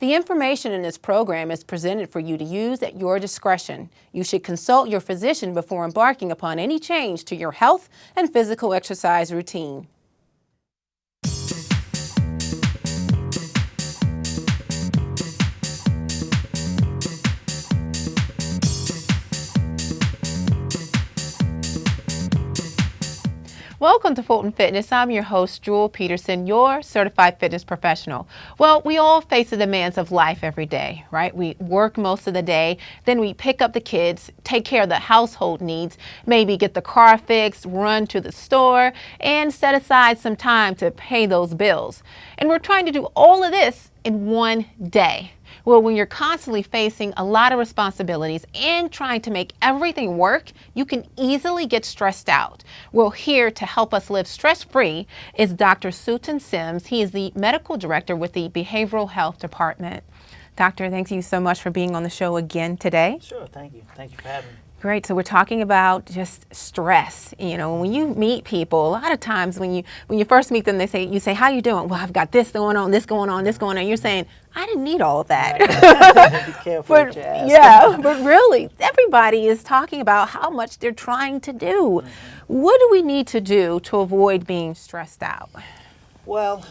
The information in this program is presented for you to use at your discretion. You should consult your physician before embarking upon any change to your health and physical exercise routine. Welcome to Fulton Fitness. I'm your host, Jewel Peterson, your certified fitness professional. Well, we all face the demands of life every day, right? We work most of the day, then we pick up the kids, take care of the household needs, maybe get the car fixed, run to the store, and set aside some time to pay those bills. And we're trying to do all of this in one day. Well, when you're constantly facing a lot of responsibilities and trying to make everything work, you can easily get stressed out. Well, here to help us live stress-free is Dr. Fulton Sims. He is the medical director with the Behavioral Health Department. Doctor, thank you so much for being on the show again today. Sure, thank you. Thank you for having me. Great. So we're talking about just stress. You know, when you meet people, a lot of times when you first meet them, you say, how you doing? Well, I've got this going on, this going on, this going on. You're saying, I didn't need all of that. Right. Be careful what you ask. Yeah, but really, everybody is talking about how much they're trying to do. Mm-hmm. What do we need to do to avoid being stressed out? Well,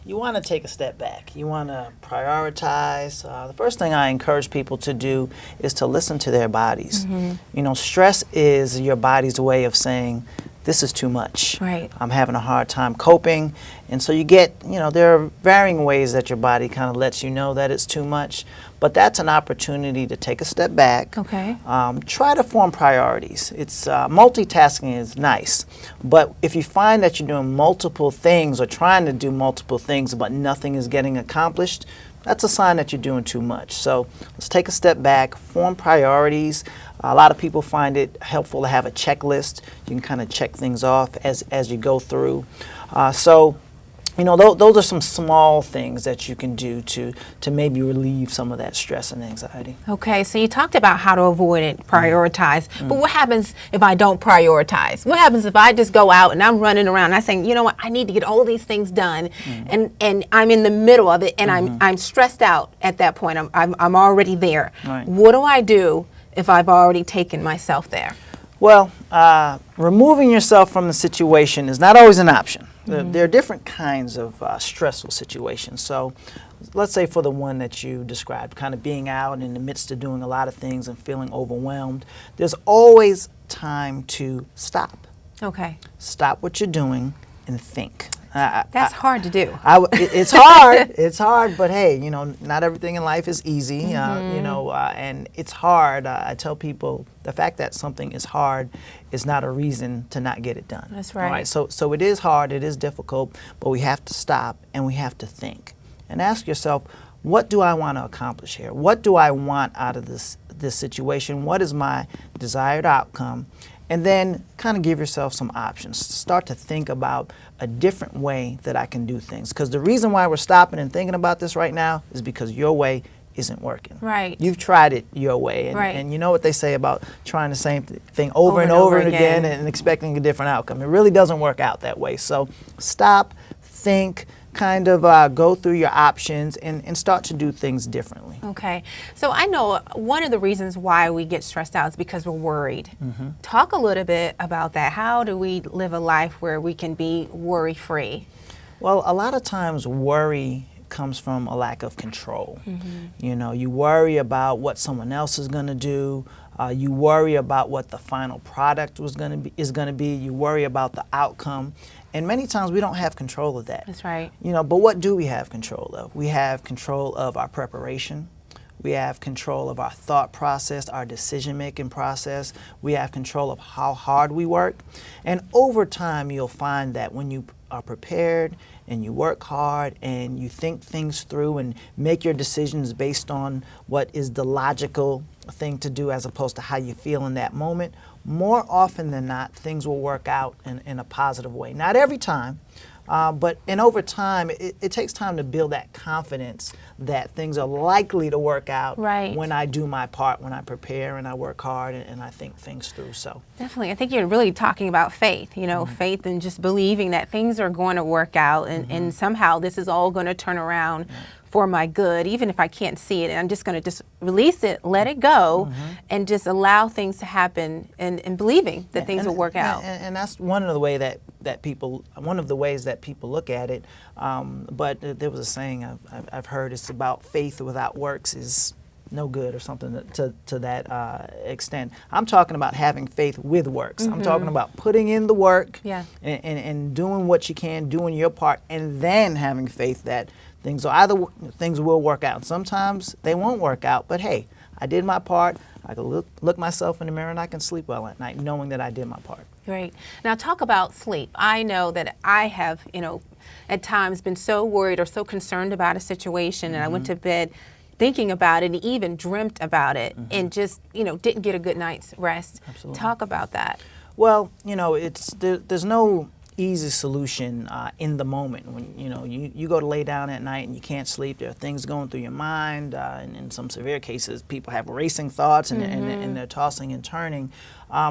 you want to take a step back. You want to prioritize. The first thing I encourage people to do is to listen to their bodies. Mm-hmm. You know, stress is your body's way of saying, this is too much. Right. I'm having a hard time coping. And so you get, you know, there are varying ways that your body kind of lets you know that it's too much. But that's an opportunity to take a step back. Okay. Try to form priorities. It's multitasking is nice, but if you find that you're doing multiple things or trying to do multiple things but nothing is getting accomplished, that's a sign that you're doing too much. So let's take a step back, form priorities. A lot of people find it helpful to have a checklist. You can kind of check things off as you go through. You know, those are some small things that you can do to maybe relieve some of that stress and anxiety. Okay, so you talked about how to avoid it, prioritize. Mm. But what happens if I don't prioritize? What happens if I just go out and I'm running around and I'm saying, you know what, I need to get all these things done, and I'm in the middle of it and I'm stressed out at that point. I'm already there. Right. What do I do if I've already taken myself there? Well, removing yourself from the situation is not always an option. There are different kinds of stressful situations. So let's say for the one that you described, kind of being out in the midst of doing a lot of things and feeling overwhelmed, there's always time to stop. Okay. Stop what you're doing and think. That's hard to do. It's hard. It's hard, but hey, you know, not everything in life is easy. You know, and it's hard. I tell people the fact that something is hard is not a reason to not get it done. That's right. All right. So it is hard. It is difficult, but we have to stop and we have to think and ask yourself, what do I want to accomplish here? What do I want out of this situation? What is my desired outcome? And then kind of give yourself some options. Start to think about a different way that I can do things. Because the reason why we're stopping and thinking about this right now is because your way isn't working. Right. You've tried it your way. And, right. and you know what they say about trying the same thing over and over again and expecting a different outcome. It really doesn't work out that way. So stop, think, kind of go through your options and start to do things differently. Okay. So I know one of the reasons why we get stressed out is because we're worried. Mm-hmm. Talk a little bit about that. How do we live a life where we can be worry-free? Well, a lot of times worry comes from a lack of control. Mm-hmm. You know, you worry about what someone else is going to do. You worry about what the final product is going to be. You worry about the outcome. And many times we don't have control of that. That's right. You know, but what do we have control of? We have control of our preparation. We have control of our thought process, our decision-making process. We have control of how hard we work. And over time, you'll find that when you are prepared and you work hard and you think things through and make your decisions based on what is the logical thing to do as opposed to how you feel in that moment, more often than not, things will work out in a positive way. Not every time, but over time, it takes time to build that confidence that things are likely to work out when I do my part, when I prepare and I work hard and I think things through. So definitely, I think you're really talking about faith, you know, faith and just believing that things are going to work out and somehow this is all going to turn around for my good, even if I can't see it. And I'm just going to just release it, let it go, and just allow things to happen, and believing that things will work out. And that's one of the way that people look at it. But there was a saying I've heard, it's about faith without works is no good, or something to that extent. I'm talking about having faith with works. I'm talking about putting in the work, and doing what you can, doing your part, and then having faith that things will work out. Sometimes they won't work out, but hey, I did my part. I can look myself in the mirror and I can sleep well at night knowing that I did my part. Great. Now talk about sleep. I know that I have, at times been so worried or so concerned about a situation, and I went to bed thinking about it and even dreamt about it, and just, didn't get a good night's rest. Absolutely. Talk about that. Well, there's no easy solution in the moment. When you go to lay down at night and you can't sleep, there are things going through your mind, and in some severe cases people have racing thoughts, and they're tossing and turning.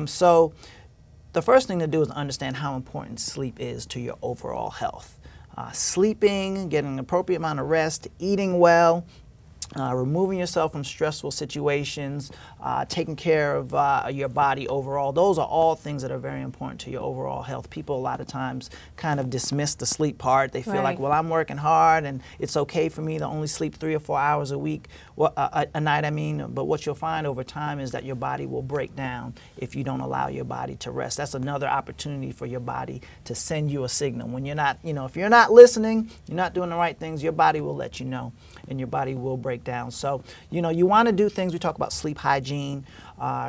So the first thing to do is understand how important sleep is to your overall health. Sleeping, getting an appropriate amount of rest, eating well, removing yourself from stressful situations, taking care of your body overall. Those are all things that are very important to your overall health. People a lot of times kind of dismiss the sleep part. They feel like, well, I'm working hard and it's okay for me to only sleep 3 or 4 hours a week, a night, but what you'll find over time is that your body will break down if you don't allow your body to rest. That's another opportunity for your body to send you a signal. When you're not, if you're not listening, you're not doing the right things, your body will let you know, and your body will break down. So, you want to do things. We talk about sleep hygiene,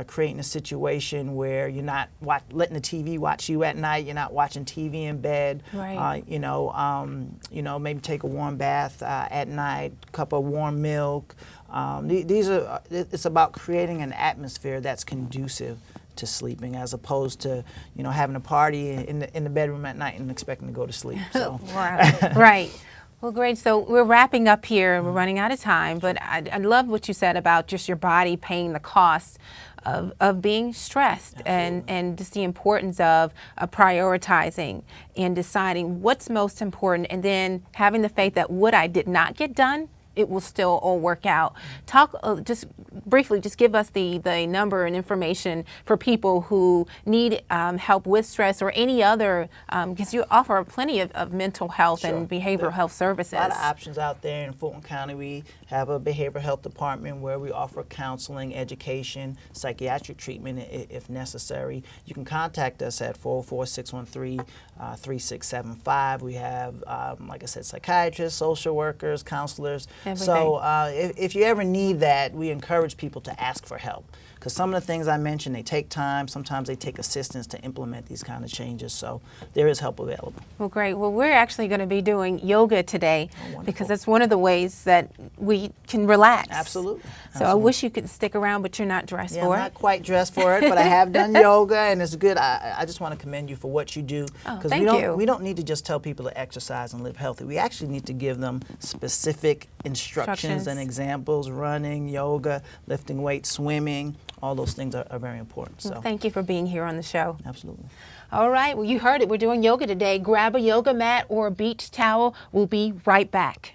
creating a situation where you're not letting the TV watch you at night. You're not watching TV in bed. Right. Maybe take a warm bath at night, cup of warm milk. It's about creating an atmosphere that's conducive to sleeping, as opposed to having a party in the bedroom at night and expecting to go to sleep. So. Right. Well, great. So we're wrapping up here. We're running out of time, but I love what you said about just your body paying the cost of being stressed, and just the importance of prioritizing and deciding what's most important, and then having the faith that what I did not get done, it will still all work out. Talk just briefly, just give us the number and information for people who need help with stress or any other, because you offer plenty of mental health and behavioral health services. A lot of options out there in Fulton County. We have a behavioral health department where we offer counseling, education, psychiatric treatment if necessary. You can contact us at 404-613-3675. We have, like I said, psychiatrists, social workers, counselors. Everything. So if you ever need that, we encourage people to ask for help, because some of the things I mentioned, they take time. Sometimes they take assistance to implement these kind of changes. So there is help available. Well, great. Well, we're actually going to be doing yoga today, because that's one of the ways that we can relax. Absolutely. So I wish you could stick around, but you're not dressed for it. I'm not quite dressed for it, but I have done yoga, and it's good. I just want to commend you for what you do, because we don't need to just tell people to exercise and live healthy. We actually need to give them specific instructions and examples. Running, yoga, lifting weights, swimming, all those things are very important. So thank you for being here on the show. Absolutely. All right, well, you heard it. We're doing yoga today. Grab a yoga mat or a beach towel. We'll be right back.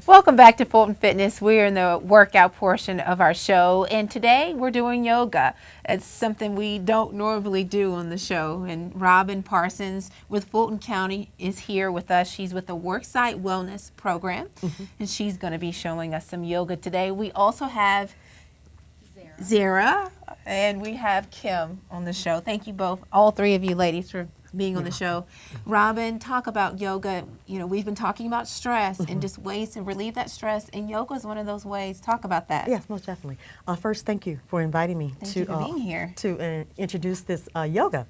Welcome back to Fulton Fitness. We're in the workout portion of our show, and today we're doing yoga. It's something we don't normally do on the show, and Robin Parsons with Fulton County is here with us. She's with the Worksite Wellness Program, and she's going to be showing us some yoga today. We also have Zara, and we have Kim on the show. Thank you both, all three of you ladies, for being on the show. Robin, talk about yoga. You know, we've been talking about stress and just ways to relieve that stress, and yoga is one of those ways. Talk about that. Yes, most definitely. First, thank you for inviting me Thank you for being here. to introduce this yoga.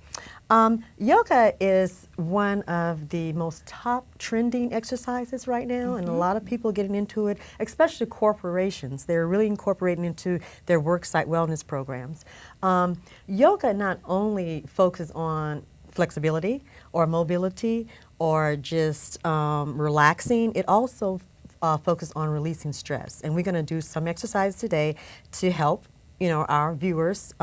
Yoga is one of the most top trending exercises right now, and a lot of people getting into it, especially corporations. They're really incorporating into their worksite wellness programs. Yoga not only focuses on flexibility or mobility or just relaxing, it also focuses on releasing stress. And we're going to do some exercise today to help our viewers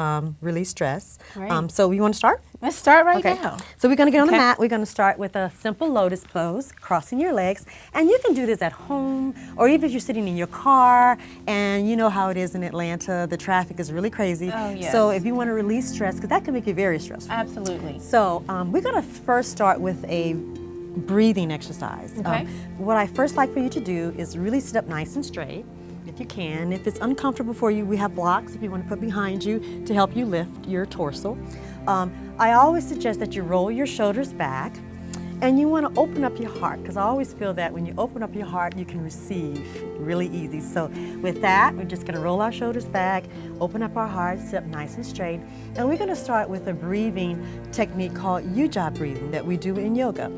release stress. Right. So we want to start? Let's start right now. So we're going to get on the Okay. mat. We're going to start with a simple lotus pose, crossing your legs. And you can do this at home, or even if you're sitting in your car, and you know how it is in Atlanta, the traffic is really crazy. Oh, yes. So if you want to release stress, because that can make you very stressful. Absolutely. So we're going to first start with a breathing exercise. Okay. What I first like for you to do is really sit up nice and straight, if you can. If it's uncomfortable for you, we have blocks if you want to put behind you to help you lift your torso. I always suggest that you roll your shoulders back, and you want to open up your heart, because I always feel that when you open up your heart, you can receive really easy. So with that, we're just going to roll our shoulders back, open up our heart, sit up nice and straight, and we're going to start with a breathing technique called Ujjayi breathing that we do in yoga.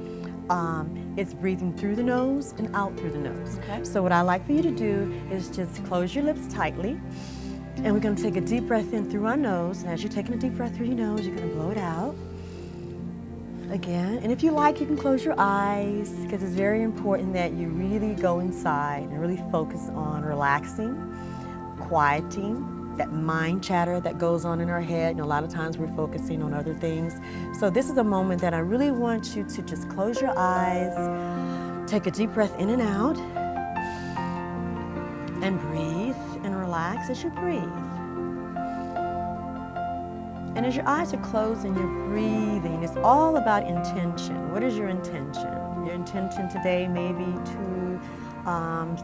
It's breathing through the nose and out through the nose. Okay. So what I like for you to do is just close your lips tightly, and we're going to take a deep breath in through our nose. And as you're taking a deep breath through your nose, you're going to blow it out again. And if you like, you can close your eyes, because it's very important that you really go inside and really focus on relaxing, quieting that mind chatter that goes on in our head. A lot of times we're focusing on other things. So this is a moment that I really want you to just close your eyes, take a deep breath in and out, and breathe and relax as you breathe. And as your eyes are closed and you're breathing, it's all about intention. What is your intention? Your intention today may be to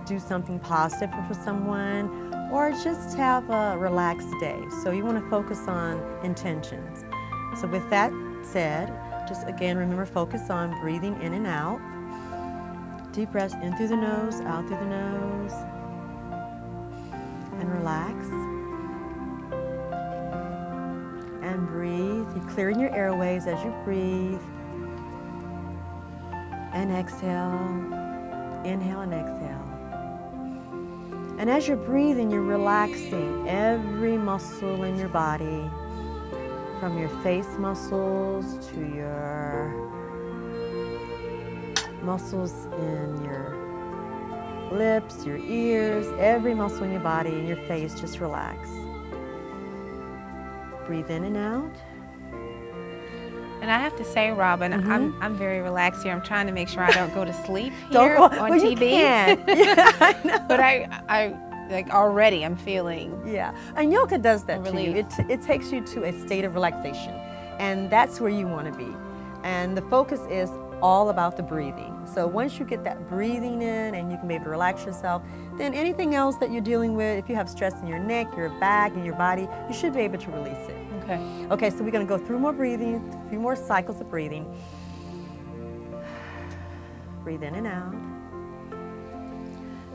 do something positive for someone, or just have a relaxed day. So you want to focus on intentions. So with that said, just again, remember, focus on breathing in and out. Deep breaths in through the nose, out through the nose. And relax. And breathe. You're clearing your airways as you breathe. And exhale. Inhale and exhale. And as you're breathing, you're relaxing every muscle in your body, from your face muscles to your muscles in your lips, your ears, every muscle in your body and your face, just relax. Breathe in and out. And I have to say, Robin, I'm very relaxed here. I'm trying to make sure I don't go to sleep Don't here go- on well, TV. you can. Yeah, I know. But I like already I'm feeling Yeah, and yoga does that to you. Relief. It takes you to a state of relaxation, and that's where you want to be. And the focus is all about the breathing. So once you get that breathing in and you can be able to relax yourself, then anything else that you're dealing with, if you have stress in your neck, your back, and your body, you should be able to release it. okay. Okay, so we're going to go through more breathing, a few more cycles of breathing. Breathe in and out.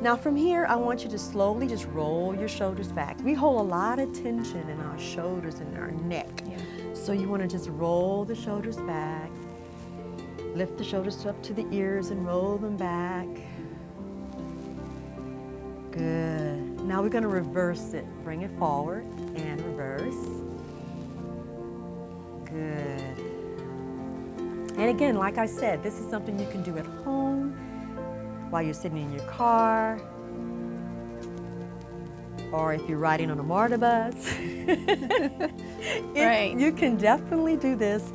Now from here, I want you to slowly just roll your shoulders back. We hold a lot of tension in our shoulders and our neck. Yeah. So you want to just roll the shoulders back. Lift the shoulders up to the ears and roll them back. Good. Now we're going to reverse it. Bring it forward and reverse. Good. And again, like I said, this is something you can do at home, while you're sitting in your car, or if you're riding on a MARTA bus. Right. You can definitely do this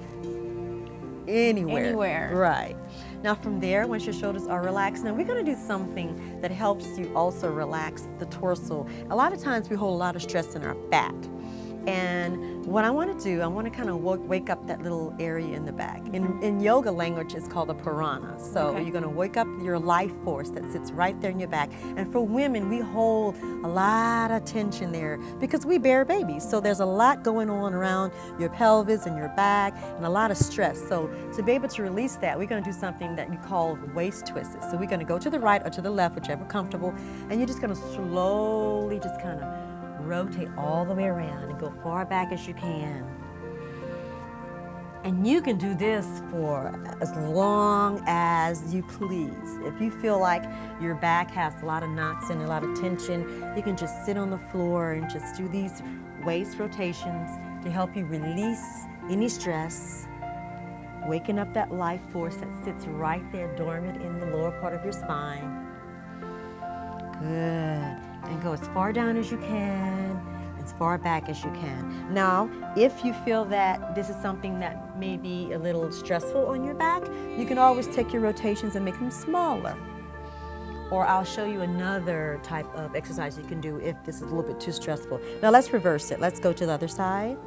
anywhere. Anywhere. Right. Now from there, once your shoulders are relaxed, now we're going to do something that helps you also relax the torso. A lot of times we hold a lot of stress in our back. And what I want to do, I want to kind of wake up that little area in the back. In yoga language, it's called a prana. So Okay. you're going to wake up your life force that sits right there in your back. And for women, we hold a lot of tension there because we bear babies. So there's a lot going on around your pelvis and your back and a lot of stress. So to be able to release that, we're going to do something that you call waist twists. So we're going to go to the right or to the left, whichever comfortable, and you're just going to slowly just kind of rotate all the way around and go far back as you can. And you can do this for as long as you please. If you feel like your back has a lot of knots and a lot of tension, you can just sit on the floor and just do these waist rotations to help you release any stress, waking up that life force that sits right there dormant in the lower part of your spine. Good. And go as far down as you can, as far back as you can. Now, if you feel that this is something that may be a little stressful on your back, you can always take your rotations and make them smaller. Or I'll show you another type of exercise you can do if this is a little bit too stressful. Now let's reverse it. Let's go to the other side.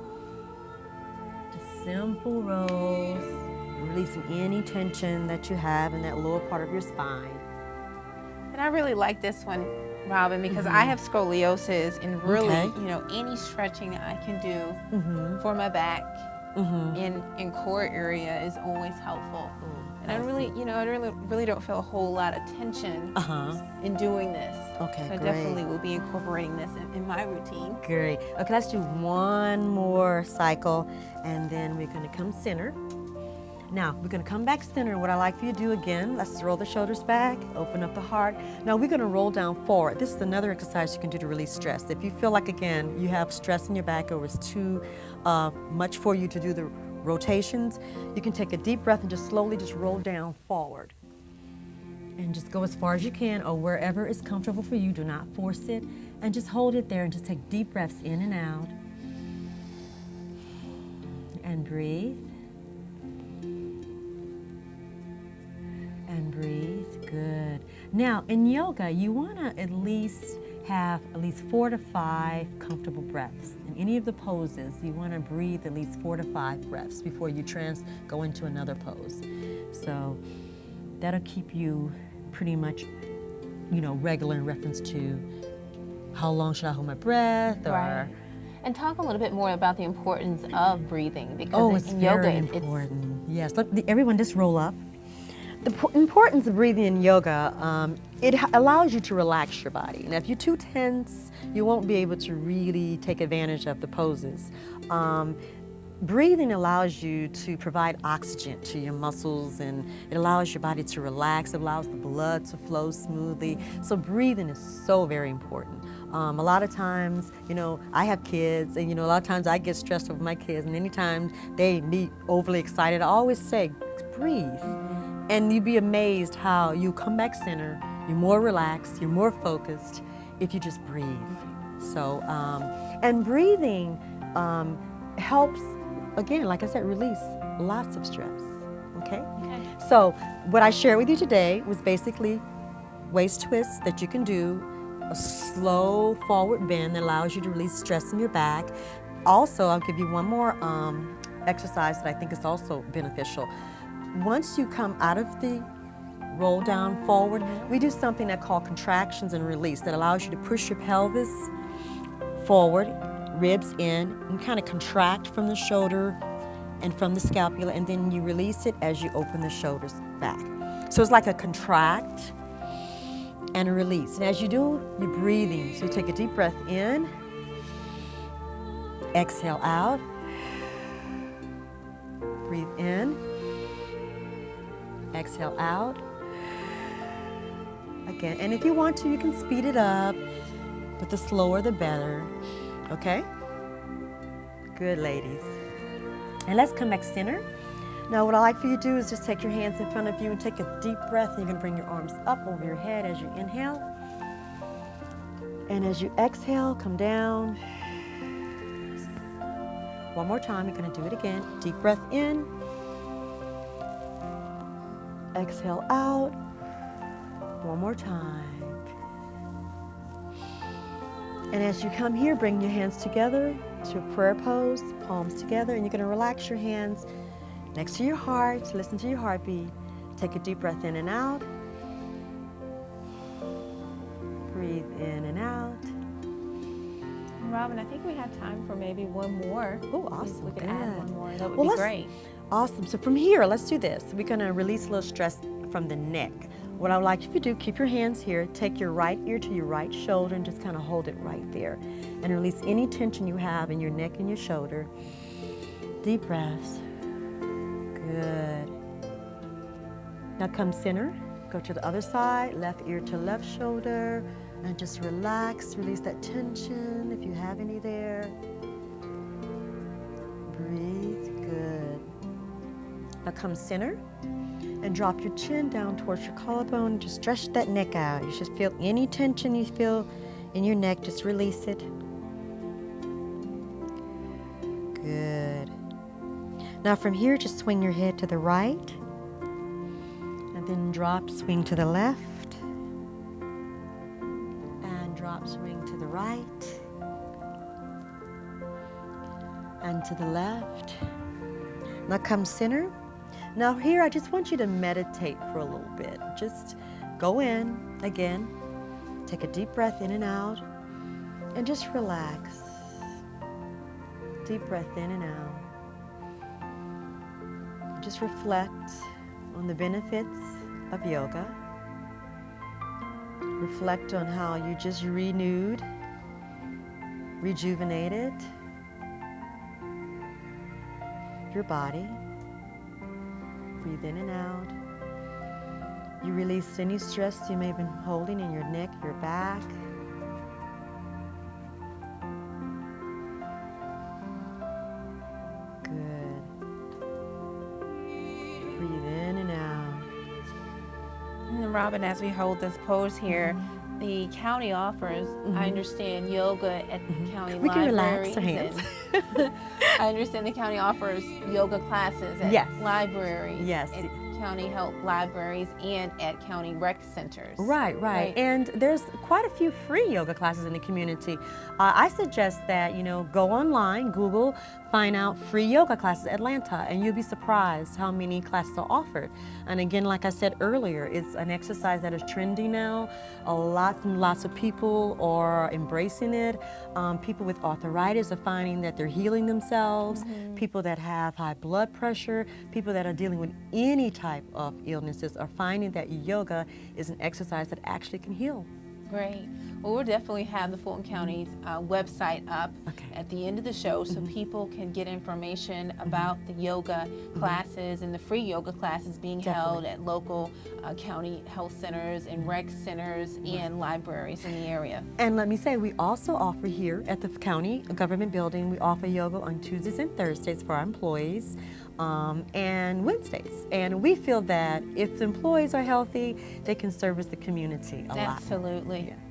Just simple rolls, releasing any tension that you have in that lower part of your spine. And I really like this one, Robin, because I have scoliosis, and really, Okay. you know, any stretching that I can do for my back in core area is always helpful. And I really, you know, I really don't feel a whole lot of tension in doing this. Okay, so I great. definitely will be incorporating this in my routine. Great. Okay, let's do one more cycle, and then we're going to come center. Now, we're going to come back center. What I like for you to do again, let's roll the shoulders back, open up the heart. Now, we're going to roll down forward. This is another exercise you can do to release stress. If you feel like, again, you have stress in your back or it's too much for you to do the rotations, you can take a deep breath and just slowly just roll down forward. And just go as far as you can or wherever is comfortable for you. Do not force it. And just hold it there and just take deep breaths in and out. And breathe. And breathe. Good. Now, in yoga, you want to at least have at least 4 to 5 comfortable breaths. In any of the poses, you want to breathe at least 4 to 5 breaths before you go into another pose. So that'll keep you pretty much, you know, regular in reference to how long should I hold my breath, or Right. And talk a little bit more about the importance of breathing, because it's in very yoga, important. Yes, look, everyone just roll up. The importance of breathing in yoga, it allows you to relax your body. And if you're too tense, you won't be able to really take advantage of the poses. Breathing allows you to provide oxygen to your muscles, and it allows your body to relax. It allows the blood to flow smoothly. So breathing is so very important. A lot of times, you know, I have kids, and, you know, a lot of times I get stressed over my kids, and anytime they be overly excited, I always say, breathe. And you'd be amazed how you come back center, you're more relaxed, you're more focused if you just breathe. So, and breathing helps, again, like I said, release lots of stress, okay? So what I shared with you today was basically waist twists that you can do, a slow forward bend that allows you to release stress in your back. Also, I'll give you one more exercise that I think is also beneficial. Once you come out of the roll down forward, we do something that called contractions and release that allows you to push your pelvis forward, ribs in, and kind of contract from the shoulder and from the scapula, and then you release it as you open the shoulders back. So it's like a contract and a release. And as you do, you're breathing. So you take a deep breath in, exhale out, breathe in, exhale out. Again, and if you want to, you can speed it up, but the slower the better, okay? Good, ladies. And let's come back center. Now what I like for you to do is just take your hands in front of you and take a deep breath, and you're gonna bring your arms up over your head as you inhale. And as you exhale, come down. One more time, you're gonna do it again. Deep breath in. Exhale out. One more time. And as you come here, bring your hands together to prayer pose, palms together, and you're going to relax your hands next to your heart. Listen to your heartbeat. Take a deep breath in and out. Breathe in and out. Robin, I think we have time for maybe one more. Oh, awesome. We could Good. add one more. That would be great. Awesome. So from here, let's do this. We're going to release a little stress from the neck. What I would like you to do, keep your hands here. Take your right ear to your right shoulder and just kind of hold it right there. And release any tension you have in your neck and your shoulder. Deep breaths. Good. Now come center. Go to the other side, left ear to left shoulder. And just relax, release that tension if you have any there. Breathe, good. Now come center and drop your chin down towards your collarbone. Just stretch that neck out. You should feel any tension you feel in your neck, just release it. Good. Now from here, just swing your head to the right and then drop, swing to the left. Swing to the right and to the left. Now come center. Now here I just want you to meditate for a little bit. Just go in again. Take a deep breath in and out and just relax. Deep breath in and out. Just reflect on the benefits of yoga. Reflect on how you just renewed, rejuvenated your body. Breathe in and out. You release any stress you may have been holding in your neck, your back. Good. Breathe in and out. And Robin, as we hold this pose here, the county offers, I understand, yoga at the county We can libraries. relax our hands. I understand the county offers yoga classes at libraries, Yes. at county health libraries, and at county rec centers. Right. And there's quite a few free yoga classes in the community. I suggest that, go online, Google, find out free yoga classes in Atlanta, and you'll be surprised how many classes are offered. And again, like I said earlier, it's an exercise that is trendy now. Lots of people are embracing it. People with arthritis are finding that they're healing themselves. People that have high blood pressure, people that are dealing with any type of illnesses are finding that yoga is an exercise that actually can heal. Great. Well, we'll definitely have the Fulton County's website up at the end of the show so people can get information about the yoga classes and the free yoga classes being held at local county health centers and rec centers and libraries in the area. And let me say, we also offer here at the county government building, we offer yoga on Tuesdays and Thursdays for our employees. And Wednesdays. And we feel that if the employees are healthy, they can service the community a lot.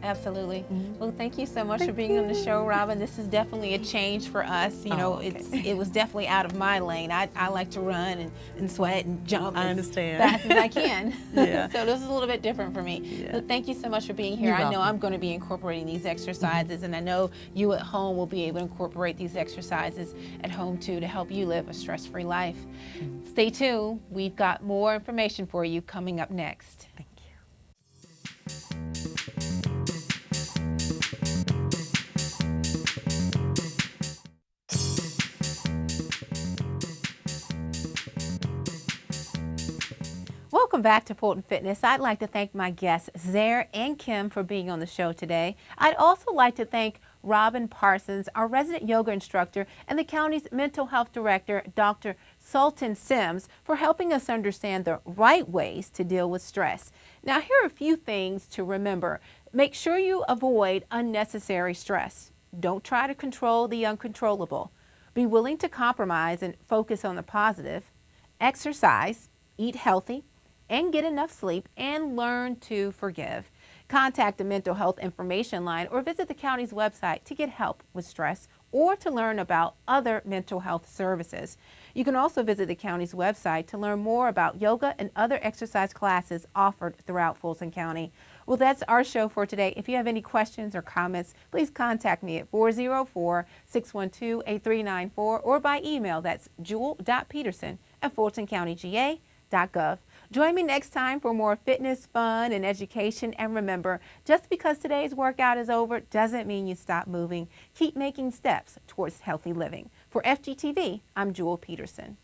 Absolutely. Well, thank you so much for being on the show, Robin. This is definitely a change for us. It was definitely out of my lane. I like to run and sweat and jump as fast as I can. So this is a little bit different for me. But thank you so much for being here. I know I'm going to be incorporating these exercises, and I know you at home will be able to incorporate these exercises at home too to help you live a stress-free life. Stay tuned. We've got more information for you coming up next. Thank you. Welcome back to Fulton Fitness. I'd like to thank my guests, Zaire and Kim, for being on the show today. I'd also like to thank Robin Parsons, our resident yoga instructor, and the county's mental health director, Dr. Fulton Sims, for helping us understand the right ways to deal with stress. Now, here are a few things to remember. Make sure you avoid unnecessary stress. Don't try to control the uncontrollable. Be willing to compromise and focus on the positive. Exercise, eat healthy, and get enough sleep, and learn to forgive. Contact the Mental Health Information Line or visit the county's website to get help with stress or to learn about other mental health services. You can also visit the county's website to learn more about yoga and other exercise classes offered throughout Fulton County. Well, that's our show for today. If you have any questions or comments, please contact me at 404-612-8394 or by email. That's jewel.peterson@fultoncountyga.gov. Join me next time for more fitness, fun, and education. And remember, just because today's workout is over doesn't mean you stop moving. Keep making steps towards healthy living. For FGTV, I'm Jewel Peterson.